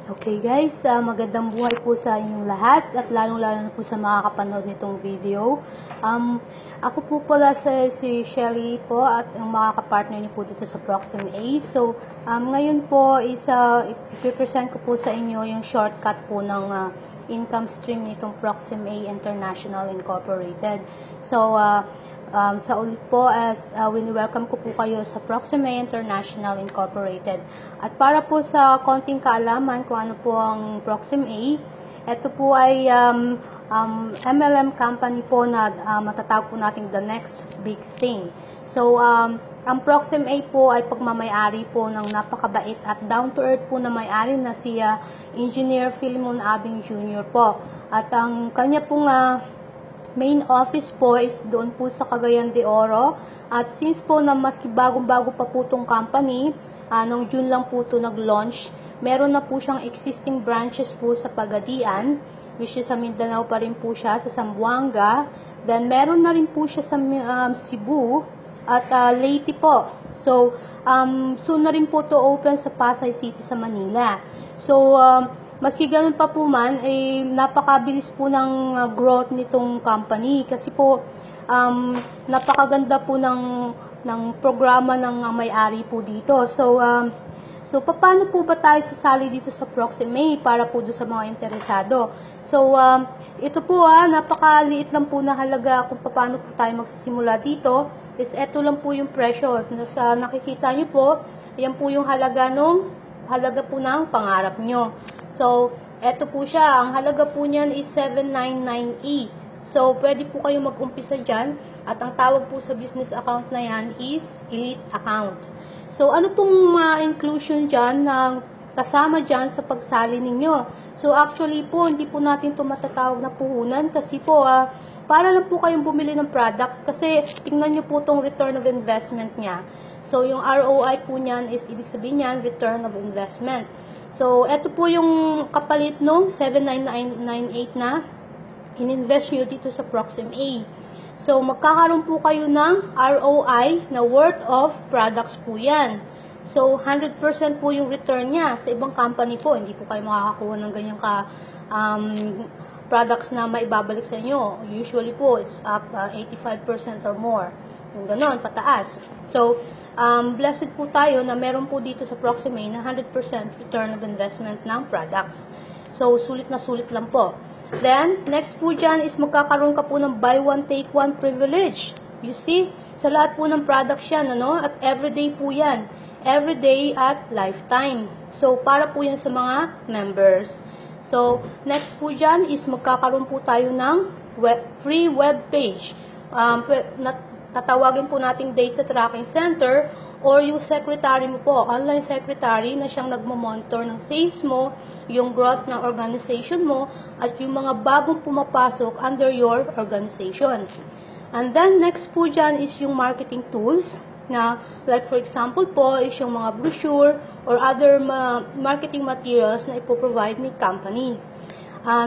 Okay guys, magandang buhay po sa inyong lahat at lalong-lalo na po sa makakapanood nitong video. Ako po pala si Shelly po at ang makakapartner niyo po dito sa Proxim A. So, ngayon po is ipipresent ko po sa inyo yung shortcut po ng income stream nitong Proxim A International Incorporated. So, sa ulit po, welcome ko po kayo sa Proxim A International Incorporated. At para po sa konting kaalaman kung ano po ang Proxim A, ito po ay MLM company po na matatawag po natin the next big thing. So, ang Proxim A po ay pagmamayari po ng napakabait at down-to-earth po na may-ari na si Engineer Philemon Abing Jr. po. At ang kanya pong main office po is doon po sa Cagayan de Oro. At since po na maski bagong-bago pa po itong company, nung June lang po ito nag-launch, meron na po siyang existing branches po sa Pagadian, which is sa Mindanao pa rin po siya, sa Zamboanga. Then meron na rin po siya sa Cebu at Leyte po. So, soon na rin po ito open sa Pasay City sa Manila. So, maski ganun pa po man, napakabilis po ng growth nitong company kasi po napakaganda po ng programa ng may-ari po dito. So, paano po ba tayo sasali dito sa Proxim A para po doon sa mga interesado? So, ito po napakaliit lang po na halaga kung paano po tayo magsisimula dito. Is ito lang po yung presyo. Sa nakikita nyo po, yan po yung halaga po ng pangarap nyo. So, eto po siya. Ang halaga po niyan is 799E. So, pwede po kayo mag-umpisa dyan. At ang tawag po sa business account na yan is Elite Account. So, ano pong inclusion dyan na kasama dyan sa pagsali ninyo? So, actually po, hindi po natin ito matatawag na puhunan kasi po, para lang po kayong bumili ng products kasi tingnan nyo po itong return of investment niya. So, yung ROI po niyan is, ibig sabihin niyan, return of investment. So, eto po yung kapalit nung 79998 na ininvest nyo dito sa Proxim A. So, magkakaroon po kayo ng ROI na worth of products po yan. So, 100% po yung return niya. Sa ibang company po, hindi po kayo makakakuha ng ganyang products na maibabalik sa inyo. Usually po, it's up 85% or more. Yung ganon, pataas. So, blessed po tayo na meron po dito sa Proxim A na 100% return of investment ng products. So, sulit na sulit lang po. Then, next po dyan is magkakaroon ka po ng buy one, take one privilege. You see, sa lahat po ng products yan, at everyday po yan. Everyday at lifetime. So, para po yan sa mga members. So, next po dyan is magkakaroon po tayo ng free web page. Tatawagin po nating data tracking center or yung secretary mo po, online secretary na siyang nagmo-monitor ng sales mo, yung growth ng organization mo, at yung mga bagong pumapasok under your organization. And then, next po dyan is yung marketing tools na, like for example po, is yung mga brochure or other marketing materials na ipoprovide ni company.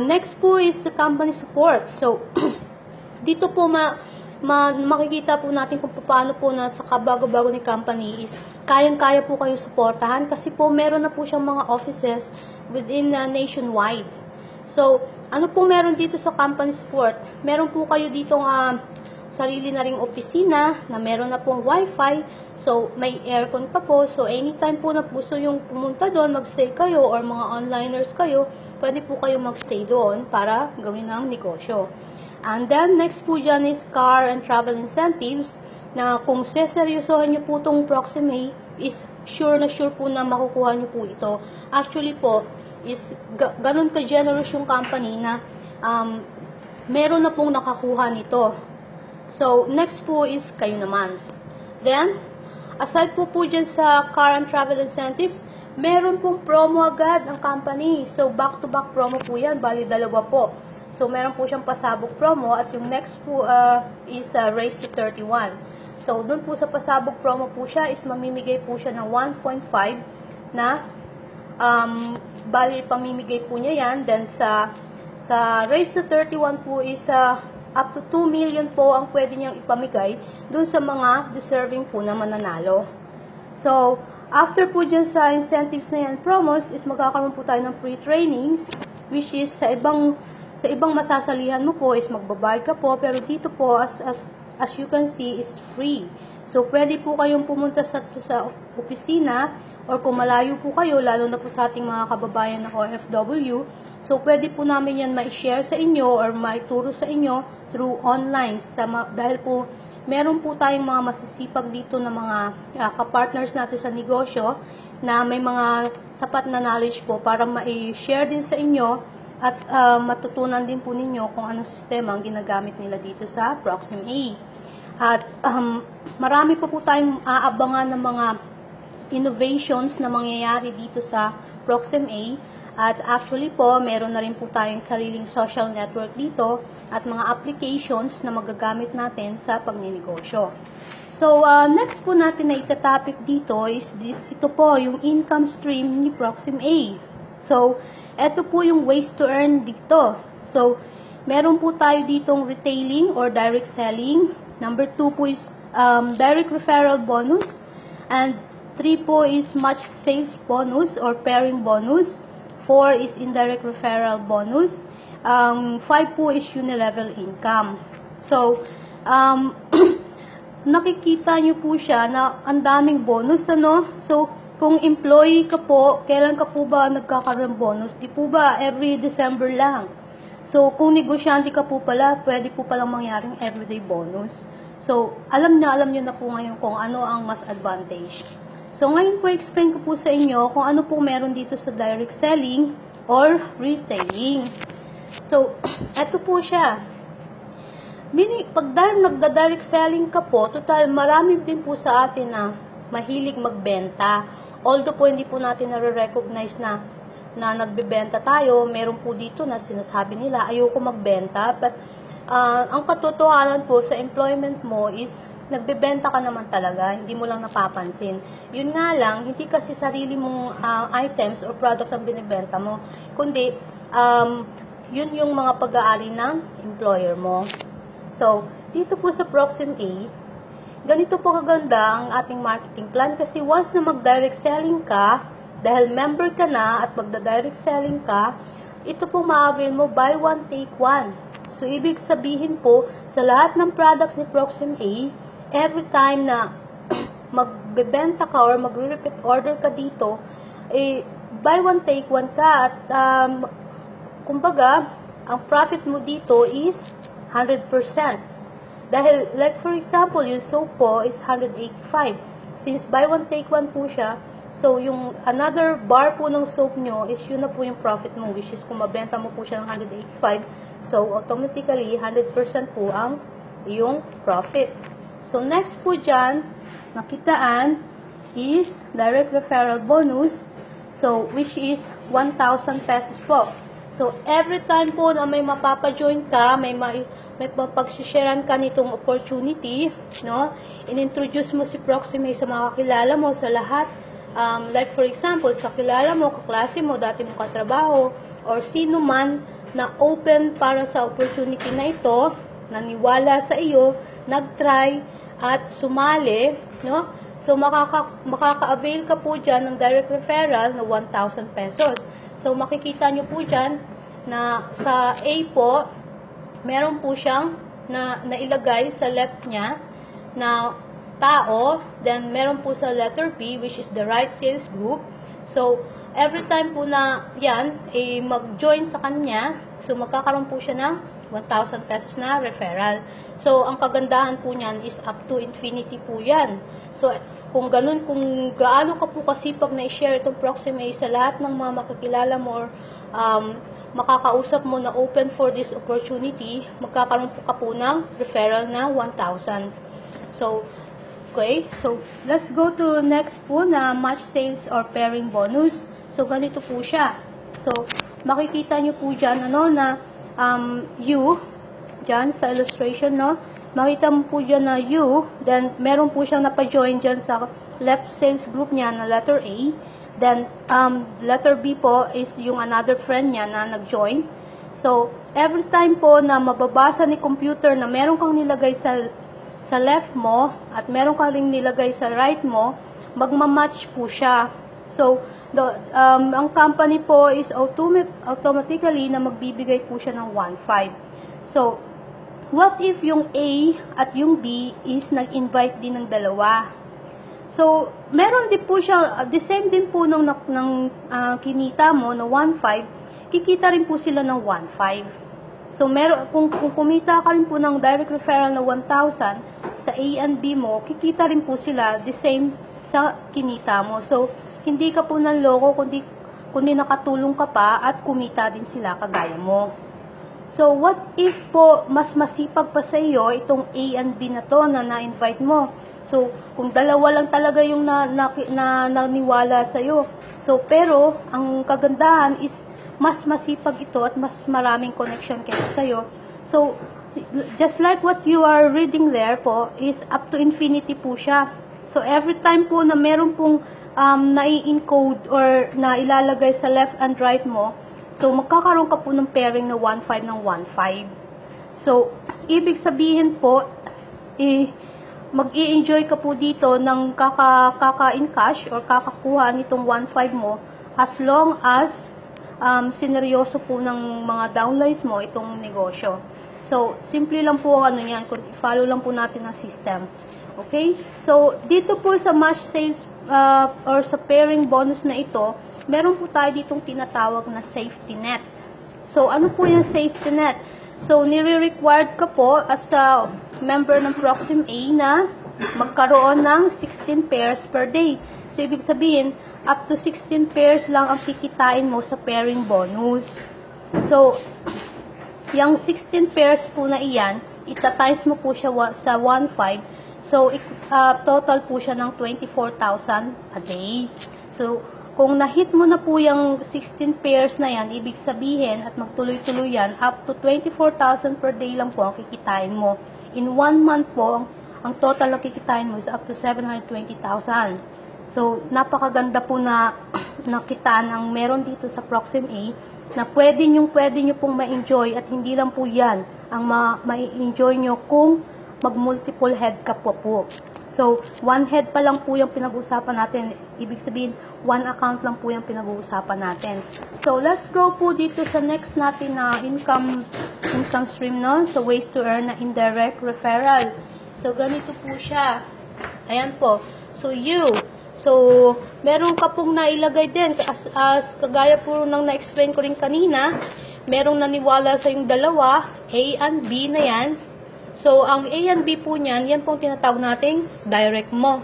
Next po is the company support. So, dito po makikita po natin kung paano po na sa kabago-bago ni company is kayang-kaya po kayo suportahan kasi po meron na po siyang mga offices within nationwide. So, ano po meron dito sa company support? Meron po kayo dito sarili na ring opisina na meron na pong wifi. So, may aircon pa po. So, anytime po na gusto yung pumunta doon, magstay kayo or mga onliners kayo, pwede po kayo magstay doon para gawin ang negosyo. And then, next po dyan is car and travel incentives na kung seseryosohan nyo po itong Proxim A, is sure na sure po na makukuha nyo po ito. Actually po, is ganun ka-generous yung company na meron na pong nakakuha nito. So, next po is kayo naman. Then, aside po dyan sa car and travel incentives, meron pong promo agad ang company. So, back-to-back promo po yan, bali dalawa po. So, meron po siyang pasabog promo at yung next po is raise to 31. So, dun po sa pasabog promo po siya is mamimigay po siya ng 1.5 na bali pamimigay po niya yan. Then, sa raise to 31 po is up to 2 million po ang pwede niyang ipamigay dun sa mga deserving po na mananalo. So, after po dyan sa incentives na yan, promos, is magkakaroon po tayo ng free trainings, which is sa ibang masasalihan mo po is magbabayad ka po, pero dito po, as you can see, is free. So, pwede po kayong pumunta sa opisina, or kung malayo po kayo, lalo na po sa ating mga kababayan na OFW, so pwede po namin yan ma-share sa inyo or maituro sa inyo through online. Dahil po, meron po tayong mga masisipag dito na mga kapartners natin sa negosyo na may mga sapat na knowledge po para ma-share din sa inyo at matutunan din po ninyo kung anong sistema ang ginagamit nila dito sa Proxim A. At marami po tayong aabangan ng mga innovations na mangyayari dito sa Proxim A. At actually po, meron na rin po tayong sariling social network dito at mga applications na magagamit natin sa pagninegosyo. So, next po natin na itatopic dito is ito po, yung income stream ni Proxim A. So, ito po yung ways to earn dito. So, meron po tayo ditong retailing or direct selling. Number 2 po is direct referral bonus. And 3 po is match sales bonus or pairing bonus. 4 is indirect referral bonus. 5 po is unilevel income. So, nakikita nyo po siya na ang daming bonus, ano? So, kung employee ka po, kailan ka po ba nagkakaroon bonus? Di po ba every December lang? So, kung negosyante ka po pala, pwede po palang mangyaring everyday bonus. So, alam nyo na po ngayon kung ano ang mas advantage. So, ngayon po, explain ko po sa inyo kung ano po meron dito sa direct selling or retailing. So, eto po siya. Pag dahil nagda-direct selling ka po, total, marami din po sa atin na mahilig magbenta. Although po, hindi po natin nare-recognize na nagbebenta tayo, meron po dito na sinasabi nila, ayoko magbenta. But, ang katotohanan po sa employment mo is, nagbebenta ka naman talaga, hindi mo lang napapansin. Yun nga lang, hindi kasi sarili mong items or products ang binibenta mo, kundi yun yung mga pag-aari ng employer mo. So, dito po sa Proxim A, ganito po kaganda ang ating marketing plan kasi once na mag-direct selling ka, dahil member ka na at magda-direct selling ka, ito po ma-avail mo buy one, take one. So, ibig sabihin po, sa lahat ng products ni Proxim A, every time na magbebenta ka or magre-repeat order ka dito, buy one, take one ka. At, kumbaga, ang profit mo dito is 100%. Dahil, like for example, yung soap po is 185. Since buy one, take one po siya, so yung another bar po ng soap nyo is yun na po yung profit mo, which is kung mabenta mo po siya ng 185, so automatically, 100% po ang iyong profit. So, next po dyan, nakitaan is direct referral bonus. So, which is 1,000 pesos po. So, every time po na may mapapa-join ka, may pagsisharean ka nitong opportunity, no? In-introduce mo si Proxim A sa mga kakilala mo, sa lahat. Like for example, sa kakilala mo, kaklase mo, dati mo katrabaho, or sino man na open para sa opportunity na ito, naniwala sa iyo, nag-try, at sumali, no? So, makaka-avail ka po dyan ng direct referral na 1,000 pesos. So, makikita nyo po dyan na sa A po, meron po siyang nailagay sa left niya na tao. Then, meron po sa letter B, which is the right sales group. So, every time po na yan, mag-join sa kanya, so, magkakaroon po siya ng 1,000 pesos na referral. So, ang kagandahan po niyan is up to infinity po yan. So, kung ganun, kung gaano ka po kasipag na i-share itong Proxim A sa lahat ng mga makakilala mo or makakausap mo na open for this opportunity, magkakaroon po ka po ng referral na 1,000. So, okay. So, let's go to next po na match sales or pairing bonus. So, ganito po siya. So, makikita nyo po dyan, ano, na U, dyan sa illustration, no? Makita mo po dyan na U, then meron po siyang napa-join dyan sa left sales group niya na letter A. Then, letter B po is yung another friend niya na nag-join. So, every time po na mababasa ni computer na meron kang nilagay sa left mo at meron kang ring nilagay sa right mo, magmamatch po siya. So, ang company po is automatically na magbibigay po siya ng 1.5. So, what if yung A at yung B is nag-invite din ng dalawa? So, meron din po siya, the same din po ng kinita mo na 1.5, kikita rin po sila ng 1.5. So, kung kumita ka rin po ng direct referral na 1,000 sa A and B mo, kikita rin po sila the same sa kinita mo. So, hindi ka po nanloko, kundi nakatulong ka pa at kumita din sila kagaya mo. So, what if po mas masipag pa sa iyo itong A and B na to na na-invite mo? So, kung dalawa lang talaga yung naniwala sa iyo. So, pero ang kagandahan is mas masipag ito at mas maraming connection kaysa sa iyo. So, just like what you are reading there po is up to infinity po siya. So, every time po na meron pong nai-encode or na ilalagay sa left and right mo, so, magkakaroon ka po ng pairing na 1.5 ng 1.5. So, ibig sabihin po, mag-i-enjoy ka po dito ng kaka-encash or kakakuha nitong 1.5 mo as long as sineryoso po ng mga downlines mo itong negosyo. So, simple lang po ang ano yan, kung i-follow lang po natin ang system. Okay? So, dito po sa match sales or sa pairing bonus na ito, meron po tayo ditong tinatawag na safety net. So, ano po yung safety net? So, nire-required ka po as a member ng Proxim A na magkaroon ng 16 pairs per day. So, ibig sabihin, up to 16 pairs lang ang kikitain mo sa pairing bonus. So, yung 16 pairs po na iyan, ita-times mo po siya sa 1.5. So, total po siya ng 24,000 a day. So, kung na-hit mo na po yung 16 pairs na yan, ibig sabihin at magtuloy-tuloy yan, up to 24,000 per day lang po ang kikitain mo. In 1 month po, ang total na kikitain mo is up to 720,000. So, napakaganda po na nakitaan ang meron dito sa Proxim A na pwede nyo pong ma-enjoy at hindi lang po yan ang ma-enjoy nyo kung mag-multiple head ka po. So, 1 head pa lang po yung pinag-uusapan natin. Ibig sabihin, 1 account lang po yung pinag-uusapan natin. So, let's go po dito sa next natin na income stream, no? So, ways to earn na indirect referral. So, ganito po siya. Ayan po. So, meron ka pong nailagay din. As kagaya po nang na-explain ko rin kanina, merong naniwala sa yung dalawa, A and B na yan. So, ang A and B po niyan, yan po ang tinatawag nating direct mo.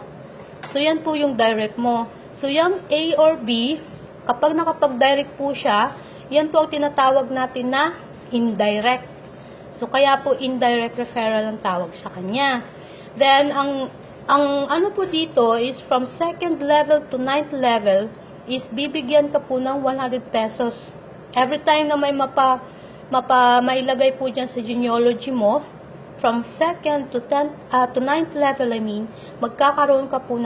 So, yan po yung direct mo. So, yung A or B, kapag nakapag-direct po siya, yan po ang tinatawag natin na indirect. So, kaya po indirect referral ang tawag sa kanya. Then, ang ano po dito is from 2nd level to 9th level is bibigyan ka po ng 100 pesos. Every time na may mailagay po dyan sa genealogy mo, from 2nd to 9th level, magkakaroon ka po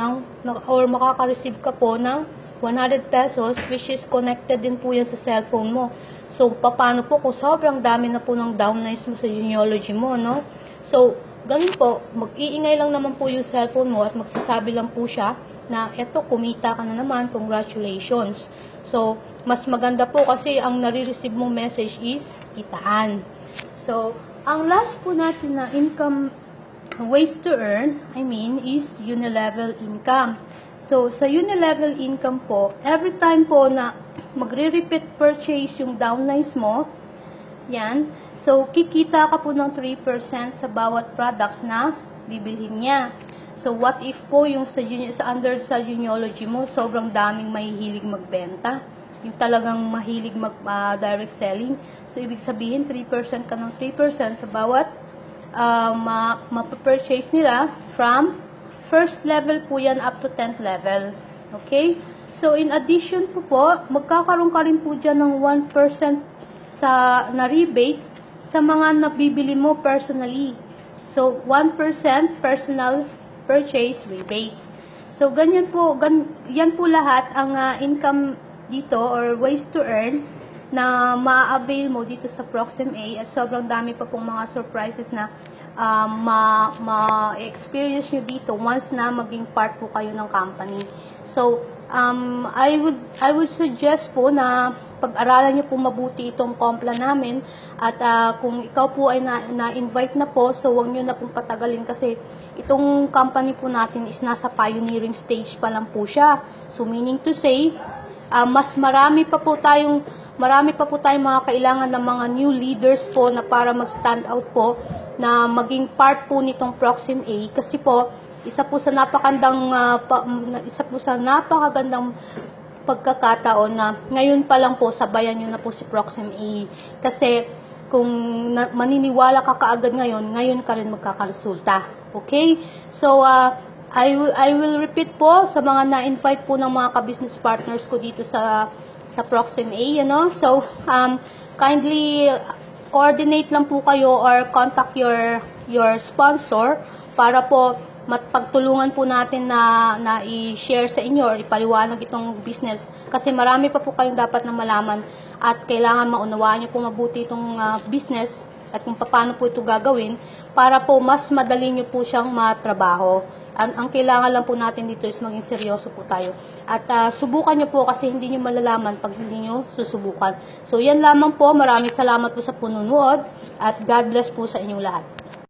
or makaka-receive ka po ng 100 pesos, which is connected din po yan sa cellphone mo. So, paano po kung sobrang dami na po ng downlines mo sa genealogy mo, no? So, ganun po, mag-iingay lang naman po yung cellphone mo at magsasabi lang po siya na eto, kumita ka na naman, congratulations. So, mas maganda po kasi ang nare-receive mong message is kitaan. So, ang last po natin na income ways to earn, is unilevel income. So, sa unilevel income po, every time po na magre-repeat purchase yung downlines mo, yan, so, kikita ka po ng 3% sa bawat products na bibilhin niya. So, what if po yung sa genealogy mo, sobrang daming mahihilig magbenta, yung talagang mahilig mag-direct selling. So, ibig sabihin, 3% ka ng 3% sa bawat mapapurchase nila from 1st level po yan up to 10th level. Okay? So, in addition po, magkakaroon ka rin po dyan ng 1% na rebates sa mga nabibili mo personally. So, 1% personal purchase rebates. So, yan po lahat ang income dito or ways to earn na ma-avail mo dito sa Proxim A at sobrang dami pa pong mga surprises na ma-experience nyo dito once na maging part po kayo ng company. So, I would suggest po na pag-aralan nyo po mabuti itong Compla namin, at kung ikaw po ay na-invite na po, so huwag nyo na pong patagalin kasi itong company po natin is nasa pioneering stage pa lang po siya. So meaning to say, marami pa po tayong mga kailangan ng mga new leaders po na para mag-stand out po na maging part po nitong Proxim A, kasi po isa po sa napakagandang pagkakataon na ngayon pa lang po sabayan nyo na po si Proxim A, kasi kung maniniwala ka kaagad ngayon ka rin magkakaresulta. Okay? So, I will repeat po sa mga na-invite po ng mga ka-business partners ko dito sa Proxim A, So, kindly coordinate lang po kayo or contact your sponsor para po pagtulungan po natin na i-share sa inyo or ipaliwanag itong business, kasi marami pa po kayong dapat na malaman at kailangan maunawaan nyo po mabuti itong business at kung paano po ito gagawin para po mas madali nyo po siyang matrabaho. Ang kailangan lang po natin dito is maging seryoso po tayo at subukan nyo po, kasi hindi nyo malalaman pag hindi nyo susubukan. So yan lamang po, maraming salamat po sa pununood at God bless po sa inyong lahat.